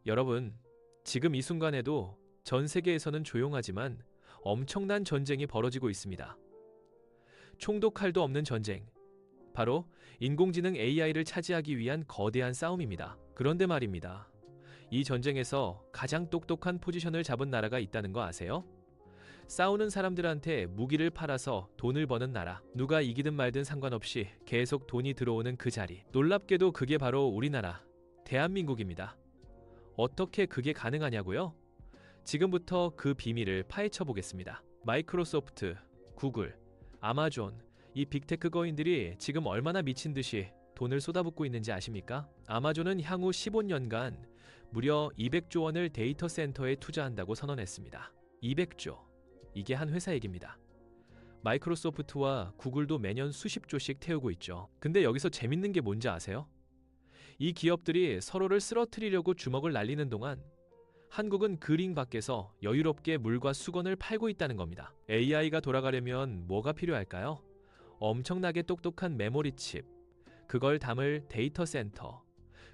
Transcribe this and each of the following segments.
여러분, 지금 이 순간에도 전 세계에서는 조용하지만 엄청난 전쟁이 벌어지고 있습니다. 총도 칼도 없는 전쟁. 바로 인공지능 AI를 차지하기 위한 거대한 싸움입니다. 그런데 말입니다. 이 전쟁에서 가장 똑똑한 포지션을 잡은 나라가 있다는 거 아세요? 싸우는 사람들한테 무기를 팔아서 돈을 버는 나라. 누가 이기든 말든 상관없이 계속 돈이 들어오는 그 자리. 놀랍게도 그게 바로 우리나라, 대한민국입니다. 어떻게 그게 가능하냐고요? 지금부터 그 비밀을 파헤쳐 보겠습니다. 마이크로소프트, 구글, 아마존, 이 빅테크 거인들이 지금 얼마나 미친 듯이 돈을 쏟아붓고 있는지 아십니까? 아마존은 향후 15년간 무려 200조 원을 데이터 센터에 투자한다고 선언했습니다. 200조. 이게 한 회사 얘기입니다. 마이크로소프트와 구글도 매년 수십조씩 태우고 있죠. 근데 여기서 재밌는 게 뭔지 아세요? 이 기업들이 서로를 쓰러뜨리려고 주먹을 날리는 동안 한국은 그 링 밖에서 여유롭게 물과 수건을 팔고 있다는 겁니다. AI가 돌아가려면 뭐가 필요할까요? 엄청나게 똑똑한 메모리 칩, 그걸 담을 데이터 센터,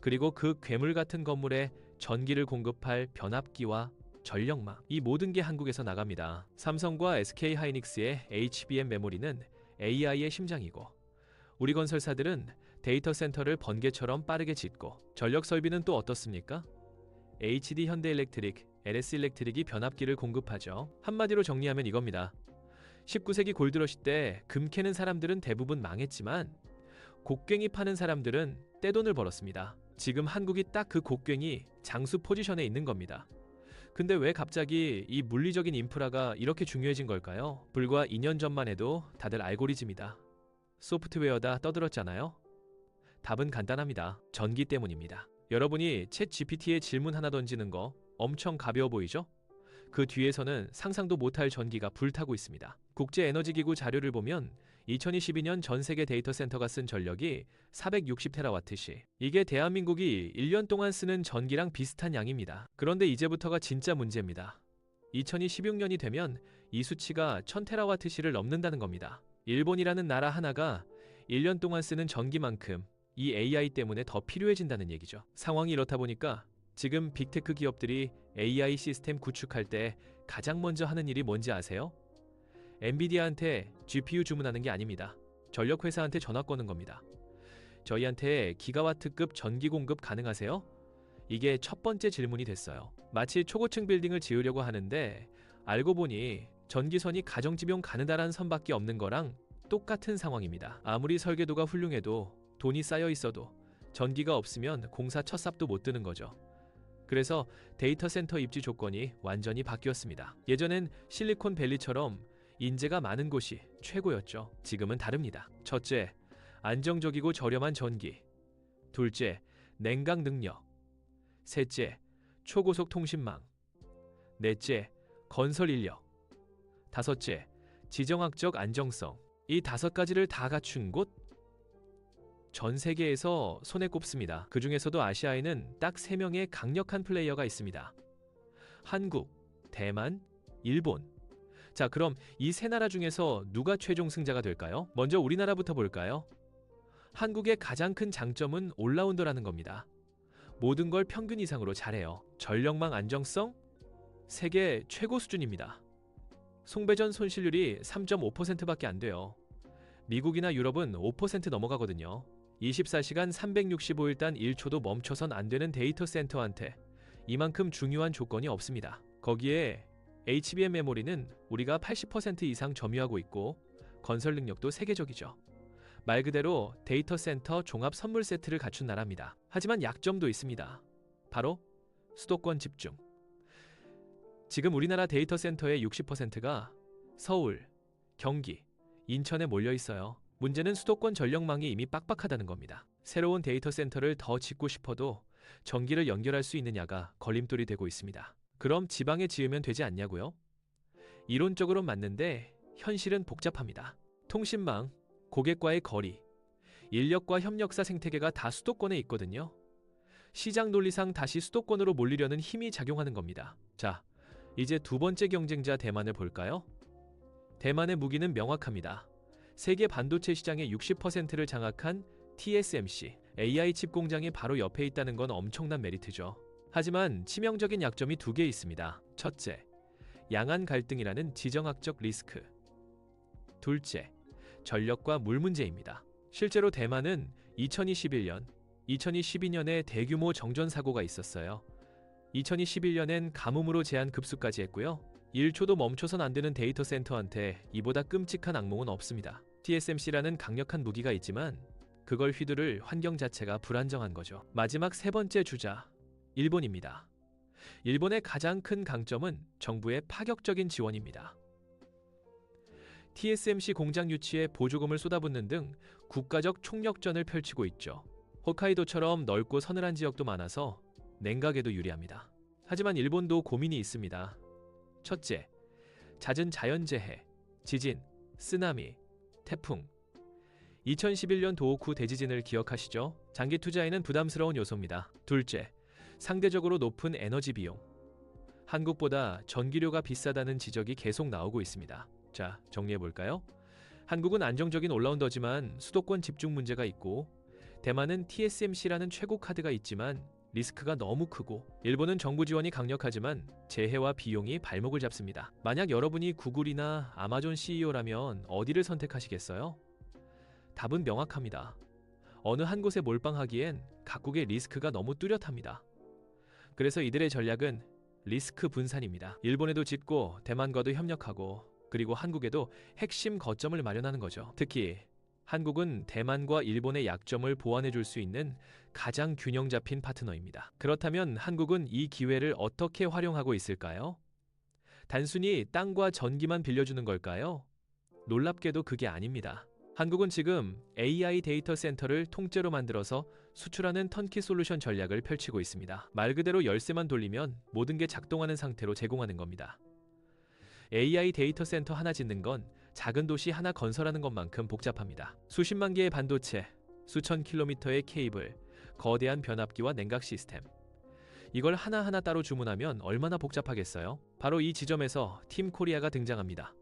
그리고 그 괴물 같은 건물에 전기를 공급할 변압기와 전력망. 이 모든 게 한국에서 나갑니다. 삼성과 SK하이닉스의 HBM 메모리는 AI의 심장이고, 우리 건설사들은 데이터 센터를 번개처럼 빠르게 짓고, 전력 설비는 또 어떻습니까? HD 현대일렉트릭, LS일렉트릭이 변압기를 공급하죠. 한마디로 정리하면 이겁니다. 19세기 골드러시 때 금 캐는 사람들은 대부분 망했지만 곡괭이 파는 사람들은 떼돈을 벌었습니다. 지금 한국이 딱 그 곡괭이 장수 포지션에 있는 겁니다. 근데 왜 갑자기 이 물리적인 인프라가 이렇게 중요해진 걸까요? 불과 2년 전만 해도 다들 알고리즘이다, 소프트웨어다 떠들었잖아요. 답은 간단합니다. 전기 때문입니다. 여러분이 챗 GPT에 질문 하나 던지는 거 엄청 가벼워 보이죠? 그 뒤에서는 상상도 못할 전기가 불타고 있습니다. 국제에너지기구 자료를 보면 2022년 전 세계 데이터 센터가 쓴 전력이 460테라와트시. 이게 대한민국이 1년 동안 쓰는 전기랑 비슷한 양입니다. 그런데 이제부터가 진짜 문제입니다. 2026년이 되면 이 수치가 1000테라와트시를 넘는다는 겁니다. 일본이라는 나라 하나가 1년 동안 쓰는 전기만큼 이 AI 때문에 더 필요해진다는 얘기죠. 상황이 이렇다 보니까 지금 빅테크 기업들이 AI 시스템 구축할 때 가장 먼저 하는 일이 뭔지 아세요? 엔비디아한테 GPU 주문하는 게 아닙니다. 전력회사한테 전화 거는 겁니다. 저희한테 기가와트급 전기 공급 가능하세요? 이게 첫 번째 질문이 됐어요. 마치 초고층 빌딩을 지으려고 하는데 알고 보니 전기선이 가정집용 가느다란 선밖에 없는 거랑 똑같은 상황입니다. 아무리 설계도가 훌륭해도 돈이 쌓여 있어도 전기가 없으면 공사 첫 삽도 못 드는 거죠. 그래서 데이터 센터 입지 조건이 완전히 바뀌었습니다. 예전엔 실리콘밸리처럼 인재가 많은 곳이 최고였죠. 지금은 다릅니다. 첫째, 안정적이고 저렴한 전기. 둘째, 냉각 능력. 셋째, 초고속 통신망. 넷째, 건설 인력. 다섯째, 지정학적 안정성. 이 5가지를 다 갖춘 곳? 전 세계에서 손에 꼽습니다. 그 중에서도 아시아에는 딱 3명의 강력한 플레이어가 있습니다. 한국, 대만, 일본. 자, 그럼 이 3나라 중에서 누가 최종 승자가 될까요? 먼저 우리나라부터 볼까요? 한국의 가장 큰 장점은 올라운더라는 겁니다. 모든 걸 평균 이상으로 잘해요. 전력망 안정성? 세계 최고 수준입니다. 송배전 손실률이 3.5%밖에 안 돼요. 미국이나 유럽은 5% 넘어가거든요. 24시간 365일 단 1초도 멈춰선 안 되는 데이터 센터한테 이만큼 중요한 조건이 없습니다. 거기에 HBM 메모리는 우리가 80% 이상 점유하고 있고 건설 능력도 세계적이죠. 말 그대로 데이터 센터 종합 선물 세트를 갖춘 나라입니다. 하지만 약점도 있습니다. 바로 수도권 집중. 지금 우리나라 데이터 센터의 60%가 서울, 경기, 인천에 몰려 있어요. 문제는 수도권 전력망이 이미 빡빡하다는 겁니다. 새로운 데이터 센터를 더 짓고 싶어도 전기를 연결할 수 있느냐가 걸림돌이 되고 있습니다. 그럼 지방에 지으면 되지 않냐고요? 이론적으론 맞는데 현실은 복잡합니다. 통신망, 고객과의 거리, 인력과 협력사 생태계가 다 수도권에 있거든요. 시장 논리상 다시 수도권으로 몰리려는 힘이 작용하는 겁니다. 자, 이제 두 번째 경쟁자 대만을 볼까요? 대만의 무기는 명확합니다. 세계 반도체 시장의 60%를 장악한 TSMC, AI 칩 공장이 바로 옆에 있다는 건 엄청난 메리트죠. 하지만 치명적인 약점이 두 개 있습니다. 첫째, 양안 갈등이라는 지정학적 리스크. 둘째, 전력과 물 문제입니다. 실제로 대만은 2021년, 2012년에 대규모 정전 사고가 있었어요. 2021년엔 가뭄으로 제한 급수까지 했고요. 1초도 멈춰선 안 되는 데이터 센터한테 이보다 끔찍한 악몽은 없습니다. TSMC라는 강력한 무기가 있지만 그걸 휘두를 환경 자체가 불안정한 거죠. 마지막 세 번째 주자, 일본입니다. 일본의 가장 큰 강점은 정부의 파격적인 지원입니다. TSMC 공장 유치에 보조금을 쏟아붓는 등 국가적 총력전을 펼치고 있죠. 홋카이도처럼 넓고 서늘한 지역도 많아서 냉각에도 유리합니다. 하지만 일본도 고민이 있습니다. 첫째, 잦은 자연재해, 지진, 쓰나미, 태풍. 2011년 도호쿠 대지진을 기억하시죠? 장기 투자에는 부담스러운 요소입니다. 둘째, 상대적으로 높은 에너지 비용. 한국보다 전기료가 비싸다는 지적이 계속 나오고 있습니다. 자, 정리해볼까요? 한국은 안정적인 올라운더지만 수도권 집중 문제가 있고, 대만은 TSMC라는 최고 카드가 있지만 리스크가 너무 크고, 일본은 정부 지원이 강력하지만 재해와 비용이 발목을 잡습니다. 만약 여러분이 구글이나 아마존 CEO라면 어디를 선택하시겠어요? 답은 명확합니다. 어느 한 곳에 몰빵하기엔 각국의 리스크가 너무 뚜렷합니다. 그래서 이들의 전략은 리스크 분산입니다. 일본에도 짓고 대만과도 협력하고, 그리고 한국에도 핵심 거점을 마련하는 거죠. 특히 한국은 대만과 일본의 약점을 보완해 줄 수 있는 가장 균형 잡힌 파트너입니다. 그렇다면 한국은 이 기회를 어떻게 활용하고 있을까요? 단순히 땅과 전기만 빌려주는 걸까요? 놀랍게도 그게 아닙니다. 한국은 지금 AI 데이터 센터를 통째로 만들어서 수출하는 턴키 솔루션 전략을 펼치고 있습니다. 말 그대로 열쇠만 돌리면 모든 게 작동하는 상태로 제공하는 겁니다. AI 데이터 센터 하나 짓는 건 작은 도시 하나 건설하는 것만큼 복잡합니다. 수십만 개의 반도체, 수천 킬로미터의 케이블, 거대한 변압기와 냉각 시스템. 이걸 하나하나 따로 주문하면 얼마나 복잡하겠어요? 바로 이 지점에서 팀 코리아가 등장합니다.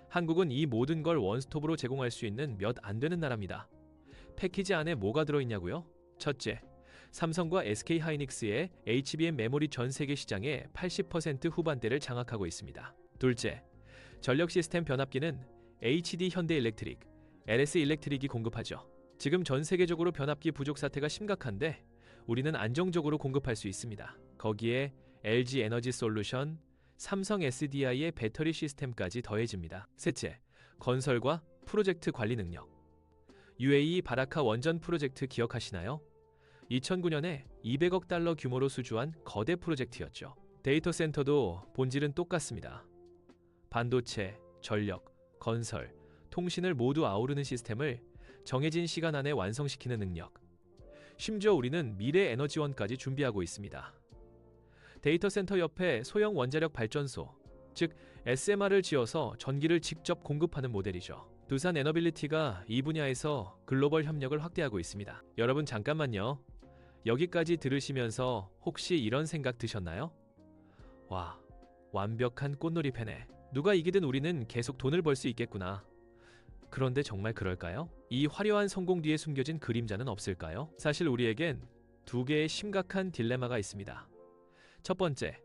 한국은 이 모든 걸 원스톱으로 제공할 수 있는 몇 안 되는 나라입니다. 패키지 안에 뭐가 들어있냐고요? 첫째, 삼성과 SK하이닉스의 HBM 메모리 전 세계 시장의 80% 후반대를 장악하고 있습니다. 둘째, 전력 시스템 변압기는 HD 현대일렉트릭, LS 일렉트릭이 공급하죠. 지금 전 세계적으로 변압기 부족 사태가 심각한데 우리는 안정적으로 공급할 수 있습니다. 거기에 LG 에너지 솔루션, 삼성 SDI의 배터리 시스템까지 더해집니다. 셋째, 건설과 프로젝트 관리 능력. UAE 바라카 원전 프로젝트 기억하시나요? 2009년에 200억 달러 규모로 수주한 거대 프로젝트였죠. 데이터 센터도 본질은 똑같습니다. 반도체, 전력, 건설, 통신을 모두 아우르는 시스템을 정해진 시간 안에 완성시키는 능력. 심지어 우리는 미래 에너지원까지 준비하고 있습니다. 데이터 센터 옆에 소형 원자력 발전소, 즉 SMR을 지어서 전기를 직접 공급하는 모델이죠. 두산 에너빌리티가 이 분야에서 글로벌 협력을 확대하고 있습니다. 여러분 잠깐만요. 여기까지 들으시면서 혹시 이런 생각 드셨나요? 와, 완벽한 꽃놀이 패네. 누가 이기든 우리는 계속 돈을 벌 수 있겠구나. 그런데 정말 그럴까요? 이 화려한 성공 뒤에 숨겨진 그림자는 없을까요? 사실 우리에겐 두 개의 심각한 딜레마가 있습니다. 첫 번째,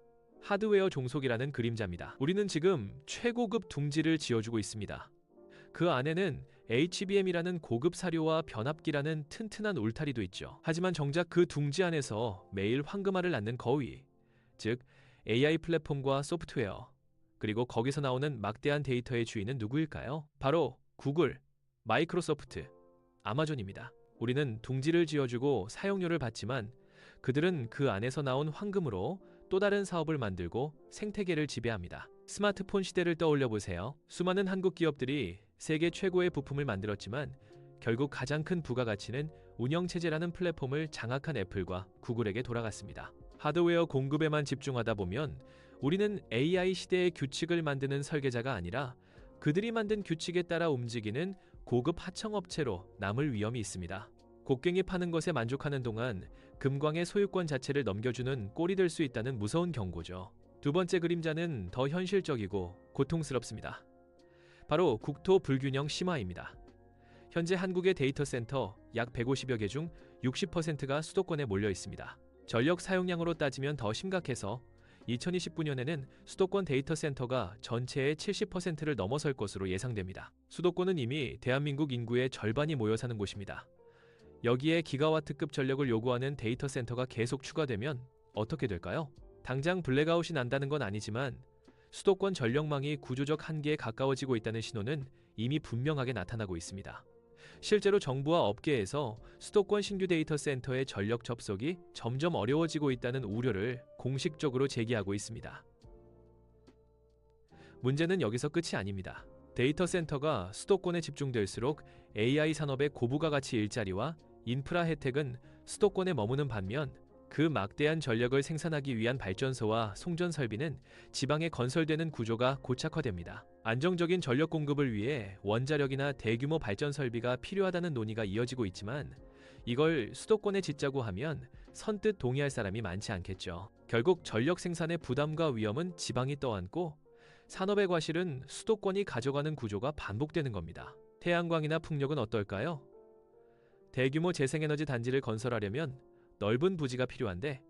하드웨어 종속이라는 그림자입니다. 우리는 지금 최고급 둥지를 지어주고 있습니다. 그 안에는 HBM이라는 고급 사료와 변압기라는 튼튼한 울타리도 있죠. 하지만 정작 그 둥지 안에서 매일 황금알을 낳는 거위, 즉 AI 플랫폼과 소프트웨어, 그리고 거기서 나오는 막대한 데이터의 주인은 누구일까요? 바로 구글, 마이크로소프트, 아마존입니다. 우리는 둥지를 지어주고 사용료를 받지만 그들은 그 안에서 나온 황금으로 또 다른 사업을 만들고 생태계를 지배합니다. 스마트폰 시대를 떠올려 보세요. 수많은 한국 기업들이 세계 최고의 부품을 만들었지만 결국 가장 큰 부가가치는 운영체제라는 플랫폼을 장악한 애플과 구글에게 돌아갔습니다. 하드웨어 공급에만 집중하다 보면 우리는 AI 시대의 규칙을 만드는 설계자가 아니라 그들이 만든 규칙에 따라 움직이는 고급 하청업체로 남을 위험이 있습니다. 곡괭이 파는 것에 만족하는 동안 금광의 소유권 자체를 넘겨주는 꼴이 될 수 있다는 무서운 경고죠. 두 번째 그림자는 더 현실적이고 고통스럽습니다. 바로 국토 불균형 심화입니다. 현재 한국의 데이터 센터 약 150여 개 중 60%가 수도권에 몰려 있습니다. 전력 사용량으로 따지면 더 심각해서 2029년에는 수도권 데이터 센터가 전체의 70%를 넘어설 것으로 예상됩니다. 수도권은 이미 대한민국 인구의 절반이 모여 사는 곳입니다. 여기에 기가와트급 전력을 요구하는 데이터 센터가 계속 추가되면 어떻게 될까요? 당장 블랙아웃이 난다는 건 아니지만 수도권 전력망이 구조적 한계에 가까워지고 있다는 신호는 이미 분명하게 나타나고 있습니다. 실제로 정부와 업계에서 수도권 신규 데이터 센터의 전력 접속이 점점 어려워지고 있다는 우려를 공식적으로 제기하고 있습니다. 문제는 여기서 끝이 아닙니다. 데이터 센터가 수도권에 집중될수록 AI 산업의 고부가 가치 일자리와 인프라 혜택은 수도권에 머무는 반면 그 막대한 전력을 생산하기 위한 발전소와 송전 설비는 지방에 건설되는 구조가 고착화됩니다. 안정적인 전력 공급을 위해 원자력이나 대규모 발전 설비가 필요하다는 논의가 이어지고 있지만 이걸 수도권에 짓자고 하면 선뜻 동의할 사람이 많지 않겠죠. 결국 전력 생산의 부담과 위험은 지방이 떠안고 산업의 과실은 수도권이 가져가는 구조가 반복되는 겁니다. 태양광이나 풍력은 어떨까요? 대규모 재생에너지 단지를 건설하려면 넓은 부지가 필요한데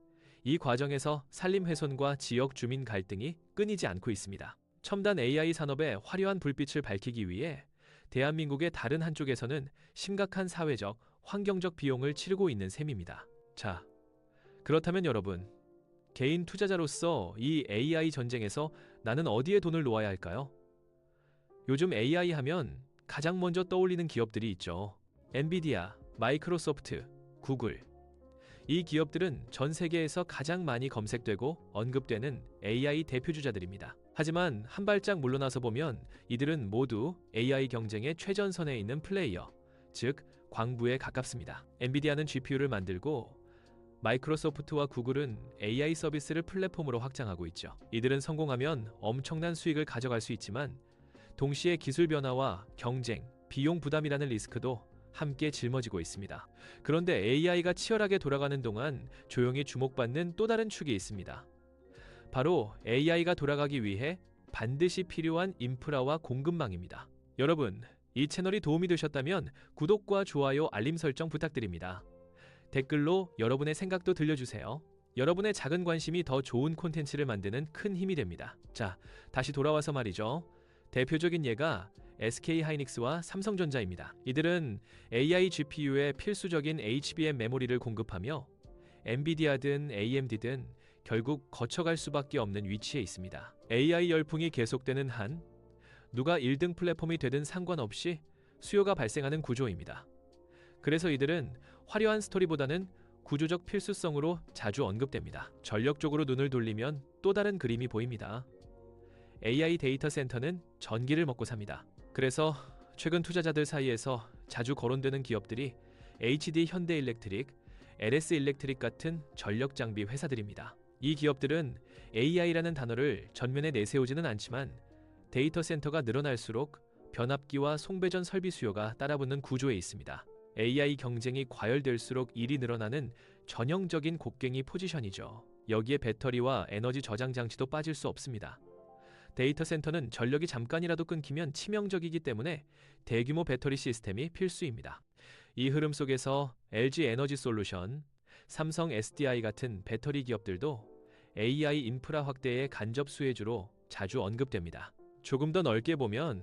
이 과정에서 산림 훼손과 지역 주민 갈등이 끊이지 않고 있습니다. 첨단 AI 산업의 화려한 불빛을 밝히기 위해 대한민국의 다른 한쪽에서는 심각한 사회적, 환경적 비용을 치르고 있는 셈입니다. 자, 그렇다면 여러분, 개인 투자자로서 이 AI 전쟁에서 나는 어디에 돈을 놓아야 할까요? 요즘 AI 하면 가장 먼저 떠올리는 기업들이 있죠. 엔비디아, 마이크로소프트, 구글. 이 기업들은 전 세계에서 가장 많이 검색되고 언급되는 AI 대표주자들입니다. 하지만 한 발짝 물러나서 보면 이들은 모두 AI 경쟁의 최전선에 있는 플레이어, 즉 광부에 가깝습니다. 엔비디아는 GPU를 만들고 마이크로소프트와 구글은 AI 서비스를 플랫폼으로 확장하고 있죠. 이들은 성공하면 엄청난 수익을 가져갈 수 있지만 동시에 기술 변화와 경쟁, 비용 부담이라는 리스크도 함께 짊어지고 있습니다. 그런데 AI가 치열하게 돌아가는 동안 조용히 주목받는 또 다른 축이 있습니다. 바로 AI가 돌아가기 위해 반드시 필요한 인프라와 공급망입니다. 여러분, 이 채널이 도움이 되셨다면 구독과 좋아요, 알림 설정 부탁드립니다. 댓글로 여러분의 생각도 들려주세요. 여러분의 작은 관심이 더 좋은 콘텐츠를 만드는 큰 힘이 됩니다. 자, 다시 돌아와서 말이죠. 대표적인 예가 SK하이닉스와 삼성전자입니다. 이들은 AI GPU에 필수적인 HBM 메모리를 공급하며 엔비디아든 AMD든 결국 거쳐갈 수밖에 없는 위치에 있습니다. AI 열풍이 계속되는 한 누가 1등 플랫폼이 되든 상관없이 수요가 발생하는 구조입니다. 그래서 이들은 화려한 스토리보다는 구조적 필수성으로 자주 언급됩니다. 전력적으로 눈을 돌리면 또 다른 그림이 보입니다. AI 데이터 센터는 전기를 먹고 삽니다. 그래서 최근 투자자들 사이에서 자주 거론되는 기업들이 HD 현대일렉트릭, LS 일렉트릭 같은 전력 장비 회사들입니다. 이 기업들은 AI라는 단어를 전면에 내세우지는 않지만 데이터 센터가 늘어날수록 변압기와 송배전 설비 수요가 따라붙는 구조에 있습니다. AI 경쟁이 과열될수록 일이 늘어나는 전형적인 곡괭이 포지션이죠. 여기에 배터리와 에너지 저장 장치도 빠질 수 없습니다. 데이터 센터는 전력이 잠깐이라도 끊기면 치명적이기 때문에 대규모 배터리 시스템이 필수입니다. 이 흐름 속에서 LG 에너지 솔루션, 삼성 SDI 같은 배터리 기업들도 AI 인프라 확대의 간접 수혜주로 자주 언급됩니다. 조금 더 넓게 보면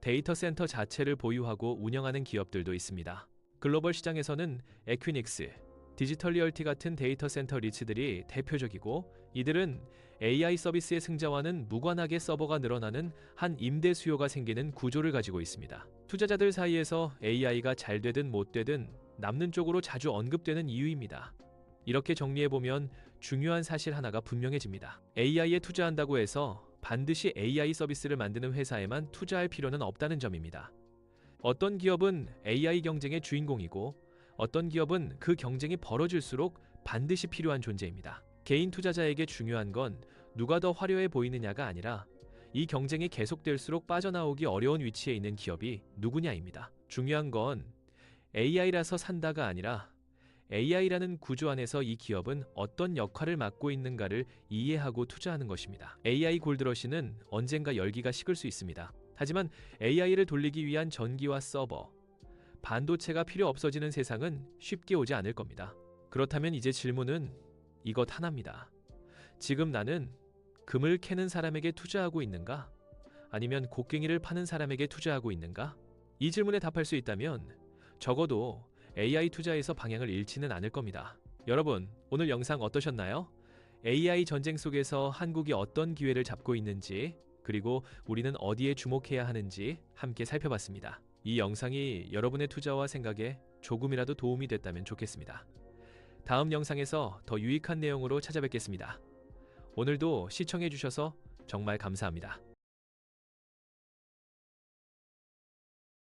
데이터 센터 자체를 보유하고 운영하는 기업들도 있습니다. 글로벌 시장에서는 에퀴닉스, 디지털 리얼티 같은 데이터 센터 리츠들이 대표적이고 이들은 AI 서비스의 승자와는 무관하게 서버가 늘어나는 한 임대 수요가 생기는 구조를 가지고 있습니다. 투자자들 사이에서 AI가 잘 되든 못 되든 남는 쪽으로 자주 언급되는 이유입니다. 이렇게 정리해보면 중요한 사실 하나가 분명해집니다. AI에 투자한다고 해서 반드시 AI 서비스를 만드는 회사에만 투자할 필요는 없다는 점입니다. 어떤 기업은 AI 경쟁의 주인공이고 어떤 기업은 그 경쟁이 벌어질수록 반드시 필요한 존재입니다. 개인 투자자에게 중요한 건 누가 더 화려해 보이느냐가 아니라 이 경쟁이 계속될수록 빠져나오기 어려운 위치에 있는 기업이 누구냐입니다. 중요한 건 AI라서 산다가 아니라 AI라는 구조 안에서 이 기업은 어떤 역할을 맡고 있는가를 이해하고 투자하는 것입니다. AI 골드러시는 언젠가 열기가 식을 수 있습니다. 하지만 AI를 돌리기 위한 전기와 서버, 반도체가 필요 없어지는 세상은 쉽게 오지 않을 겁니다. 그렇다면 이제 질문은 이것 하나입니다. 지금 나는 금을 캐는 사람에게 투자하고 있는가? 아니면 곡괭이를 파는 사람에게 투자하고 있는가? 이 질문에 답할 수 있다면 적어도 AI 투자에서 방향을 잃지는 않을 겁니다. 여러분, 오늘 영상 어떠셨나요? AI 전쟁 속에서 한국이 어떤 기회를 잡고 있는지, 그리고 우리는 어디에 주목해야 하는지 함께 살펴봤습니다. 이 영상이 여러분의 투자와 생각에 조금이라도 도움이 됐다면 좋겠습니다. 다음 영상에서 더 유익한 내용으로 찾아뵙겠습니다. 오늘도 시청해주셔서 정말 감사합니다.